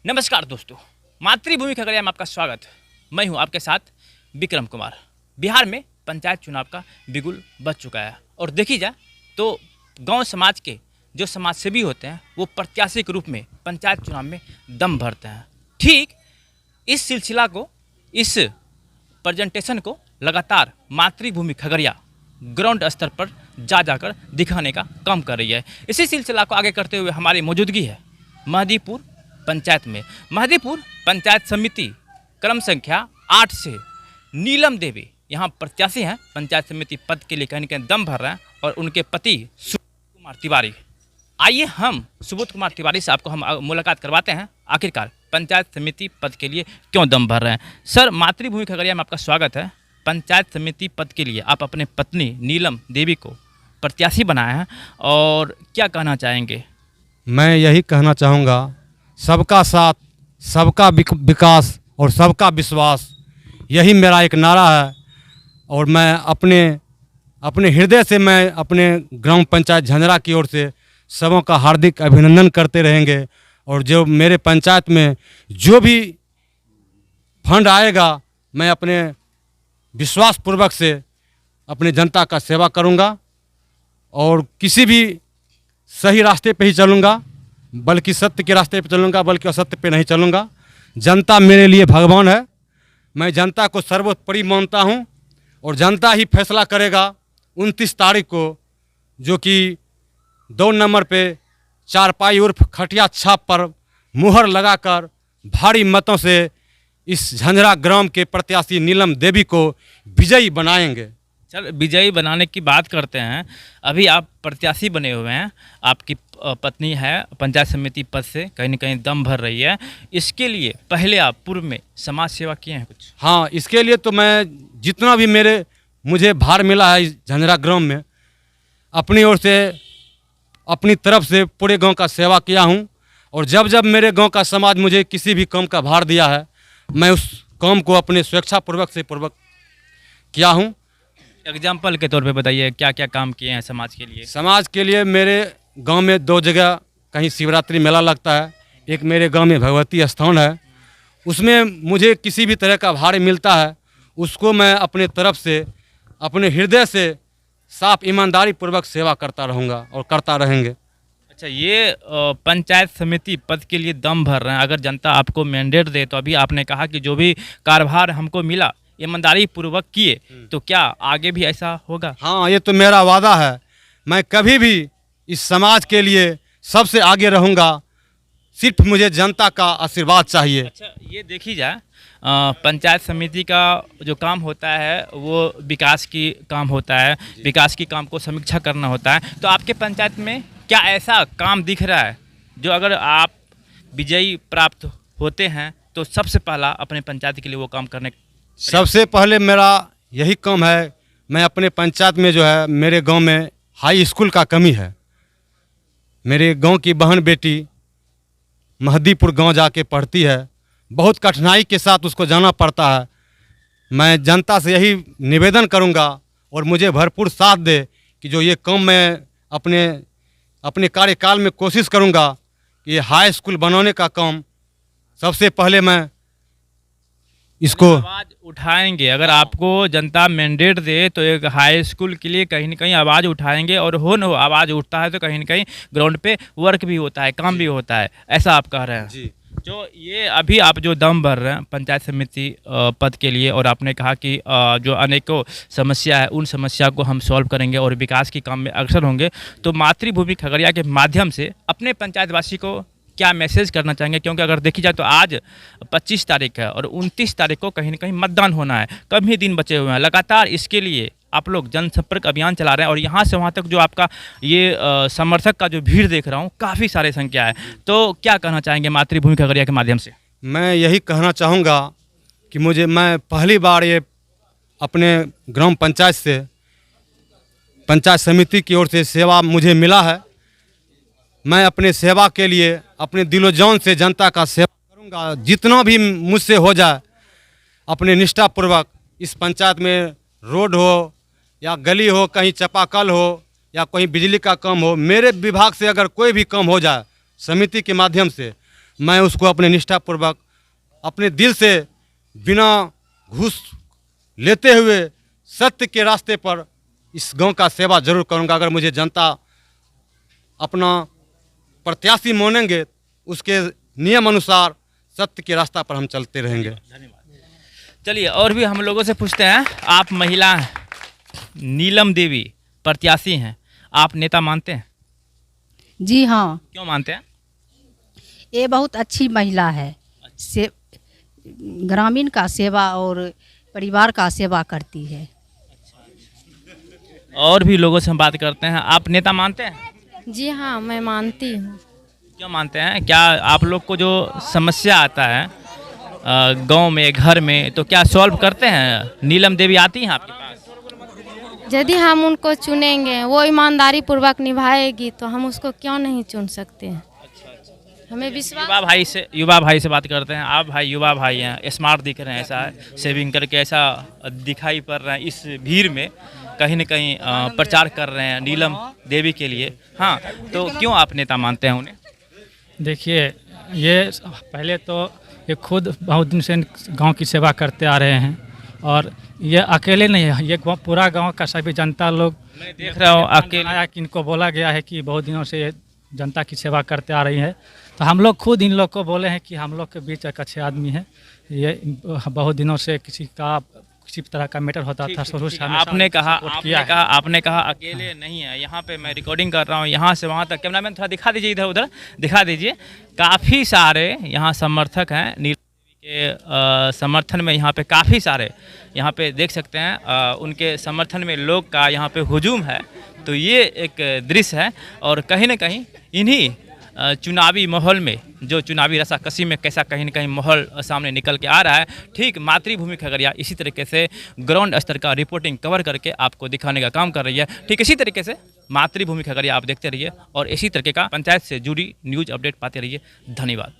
नमस्कार दोस्तों, मातृभूमि खगड़िया में आपका स्वागत। मैं हूं आपके साथ विक्रम कुमार। बिहार में पंचायत चुनाव का बिगुल बज चुका है और देखी जाए तो गांव समाज के जो समाजसेवी होते हैं वो प्रत्याशी के रूप में पंचायत चुनाव में दम भरते हैं। ठीक इस सिलसिला को, इस प्रेजेंटेशन को लगातार मातृभूमि खगड़िया ग्राउंड स्तर पर जाकर दिखाने का काम कर रही है। इसी सिलसिला को आगे करते हुए हमारी मौजूदगी है महदीपुर पंचायत में। महदीपुर पंचायत समिति क्रम संख्या 8 से नीलम देवी यहाँ प्रत्याशी हैं। पंचायत समिति पद के लिए कहीं न कहीं दम भर रहे हैं और उनके पति सुबोध कुमार तिवारी। आइए हम सुबोध कुमार तिवारी से आपको हम मुलाकात करवाते हैं, आखिरकार पंचायत समिति पद के लिए क्यों दम भर रहे हैं। सर, मातृभूमि खगड़िया में आपका स्वागत है। पंचायत समिति पद के लिए आप अपने पत्नी नीलम देवी को प्रत्याशी बनाए हैं और क्या कहना चाहेंगे? मैं यही कहना चाहूँगा, सबका साथ, सबका विकास और सबका विश्वास, यही मेरा एक नारा है। और मैं अपने हृदय से मैं अपने ग्राम पंचायत झंझरा की ओर से सबों का हार्दिक अभिनंदन करते रहेंगे। और जो मेरे पंचायत में जो भी फंड आएगा, मैं अपने विश्वासपूर्वक से अपने जनता का सेवा करूंगा और किसी भी सही रास्ते पे ही चलूंगा, बल्कि सत्य के रास्ते पे चलूंगा, बल्कि असत्य पे नहीं चलूंगा। जनता मेरे लिए भगवान है। मैं जनता को सर्वोपरि मानता हूं और जनता ही फैसला करेगा 29 तारीख को, जो कि 2 नंबर पे चारपाई उर्फ खटिया छाप पर मुहर लगाकर भारी मतों से इस झंझरा ग्राम के प्रत्याशी नीलम देवी को विजयी बनाएंगे। चल, विजयी बनाने की बात करते हैं। अभी आप प्रत्याशी बने हुए हैं, आपकी पत्नी है पंचायत समिति पद से कहीं न कहीं दम भर रही है। इसके लिए पहले आप पूर्व में समाज सेवा किए हैं कुछ? हाँ, इसके लिए तो मैं जितना भी मुझे भार मिला है इस झंझरा ग्राम में, अपनी ओर से, अपनी तरफ से पूरे गांव का सेवा किया हूं। और जब जब मेरे गांव का समाज मुझे किसी भी काम का भार दिया है, मैं उस काम को अपने स्वेच्छापूर्वक किया हूं। एग्जाम्पल के तौर पे बताइए, क्या क्या काम किए हैं समाज के लिए? समाज के लिए मेरे गांव में 2 जगह कहीं शिवरात्रि मेला लगता है। एक मेरे गांव में भगवती स्थान है, उसमें मुझे किसी भी तरह का भार मिलता है, उसको मैं अपने तरफ से, अपने हृदय से साफ ईमानदारी पूर्वक सेवा करता रहूँगा और करता रहेंगे। अच्छा, ये पंचायत समिति पद के लिए दम भर रहे हैं। अगर जनता आपको मैंडेट दे, तो अभी आपने कहा कि जो भी कार्यभार हमको मिला ईमानदारी पूर्वक किए, तो क्या आगे भी ऐसा होगा? हाँ, ये तो मेरा वादा है। मैं कभी भी इस समाज के लिए सबसे आगे रहूँगा। सिर्फ मुझे जनता का आशीर्वाद चाहिए। अच्छा, ये देखी जाए, पंचायत समिति का जो काम होता है वो विकास की काम होता है, विकास की काम को समीक्षा करना होता है। तो आपके पंचायत में क्या ऐसा काम दिख रहा है जो अगर आप विजयी प्राप्त होते हैं तो सबसे पहला अपने पंचायत के लिए वो काम करने? सबसे पहले मेरा यही काम है। मैं अपने पंचायत में जो है, मेरे गांव में हाई स्कूल का कमी है। मेरे गांव की बहन बेटी महदीपुर गांव जाके पढ़ती है, बहुत कठिनाई के साथ उसको जाना पड़ता है। मैं जनता से यही निवेदन करूंगा और मुझे भरपूर साथ दे कि जो ये काम मैं अपने कार्यकाल में कोशिश करूंगा कि ये हाई स्कूल बनाने का काम सबसे पहले मैं इसको आवाज़ उठाएंगे। अगर आपको जनता मैंडेट दे तो एक हाई स्कूल के लिए कहीं न कहीं आवाज़ उठाएंगे, और हो न हो आवाज़ उठता है तो कहीं न कहीं ग्राउंड पे वर्क भी होता है, काम भी होता है, ऐसा आप कह रहे हैं जी। जो ये अभी आप जो दम भर रहे हैं पंचायत समिति पद के लिए, और आपने कहा कि जो अनेकों समस्या है उन समस्या को हम सॉल्व करेंगे और विकास के काम में अग्रसर होंगे, तो मातृभूमि खगड़िया के माध्यम से अपने पंचायतवासी को क्या मैसेज करना चाहेंगे? क्योंकि अगर देखी जाए तो आज 25 तारीख है और 29 तारीख को कहीं न कहीं मतदान होना है। कम ही दिन बचे हुए हैं। लगातार इसके लिए आप लोग जनसंपर्क अभियान चला रहे हैं और यहाँ से वहाँ तक जो आपका ये समर्थक का जो भीड़ देख रहा हूँ, काफ़ी सारे संख्या है। तो क्या कहना चाहेंगे मातृभूमि खगड़िया के माध्यम से? मैं यही कहना चाहूँगा कि मैं पहली बार ये अपने ग्राम पंचायत से, पंचायत समिति की ओर से सेवा मुझे मिला है। मैं अपने सेवा के लिए अपने दिलो जान से जनता का सेवा करूंगा। जितना भी मुझसे हो जाए, अपने निष्ठापूर्वक इस पंचायत में रोड हो या गली हो, कहीं चापाकल हो या कहीं बिजली का काम हो, मेरे विभाग से अगर कोई भी काम हो जाए समिति के माध्यम से, मैं उसको अपने निष्ठापूर्वक अपने दिल से बिना घूस लेते हुए सत्य के रास्ते पर इस गांव का सेवा जरूर करूंगा। अगर मुझे जनता अपना प्रत्याशी मानेंगे उसके नियम अनुसार सत्य के रास्ता पर हम चलते रहेंगे। चलिए और भी हम लोगों से पूछते हैं। आप महिला हैं, नीलम देवी प्रत्याशी हैं, आप नेता मानते हैं? जी हाँ, क्यों मानते हैं? ये बहुत अच्छी महिला है। से ग्रामीण का सेवा और परिवार का सेवा करती है। और भी लोगों से हम बात करते हैं। आप नेता मानते हैं? जी हाँ, मैं मानती हूँ। क्यों मानते हैं? क्या आप लोग को जो समस्या आता है गांव में, घर में, तो क्या सॉल्व करते हैं? नीलम देवी आती हैं आपके पास? यदि हम उनको चुनेंगे, वो ईमानदारी पूर्वक निभाएगी, तो हम उसको क्यों नहीं चुन सकते हैं? हमें विश्वास। युवा भाई से बात करते हैं। आप भाई युवा भाई हैं, स्मार्ट दिख रहे हैं, ऐसा सेविंग करके ऐसा दिखाई पड़ रहा है। इस भीड़ में कहीं न कहीं प्रचार कर रहे हैं नीलम देवी के लिए। हाँ, तो क्यों आप नेता मानते हैं उन्हें? देखिए, ये पहले तो ये खुद बहुत दिन से गांव की सेवा करते आ रहे हैं और ये अकेले नहीं है, ये पूरा गांव का सभी जनता लोग मैं देख रहा हूँ अकेले। आया कि इनको बोला गया है कि बहुत दिनों से ये जनता की सेवा करते आ रही है, तो हम लोग खुद इन लोग को बोले हैं कि हम लोग के बीच एक अच्छे आदमी है। ये बहुत दिनों से किसी तरह का मैटर होता था, शुरू से आपने कहा अकेले नहीं है। यहाँ पे मैं रिकॉर्डिंग कर रहा हूँ, यहाँ से वहाँ तक। कैमरामैन थोड़ा दिखा दीजिए, इधर उधर दिखा दीजिए। काफ़ी सारे यहाँ समर्थक हैं नीलम देवी के समर्थन में। यहाँ पे काफ़ी सारे, यहाँ पे देख सकते हैं उनके समर्थन में लोग का यहाँ पे हुजूम है। तो ये एक दृश्य है और कहीं ना कहीं इन्हीं चुनावी माहौल में, जो चुनावी रसाकसी में कैसा कहीं ना कहीं माहौल सामने निकल के आ रहा है। ठीक मातृभूमि खगड़िया इसी तरीके से ग्राउंड स्तर का रिपोर्टिंग कवर करके आपको दिखाने का काम कर रही है। ठीक इसी तरीके से मातृभूमि खगड़िया आप देखते रहिए और इसी तरीके का पंचायत से जुड़ी न्यूज़ अपडेट पाते रहिए। धन्यवाद।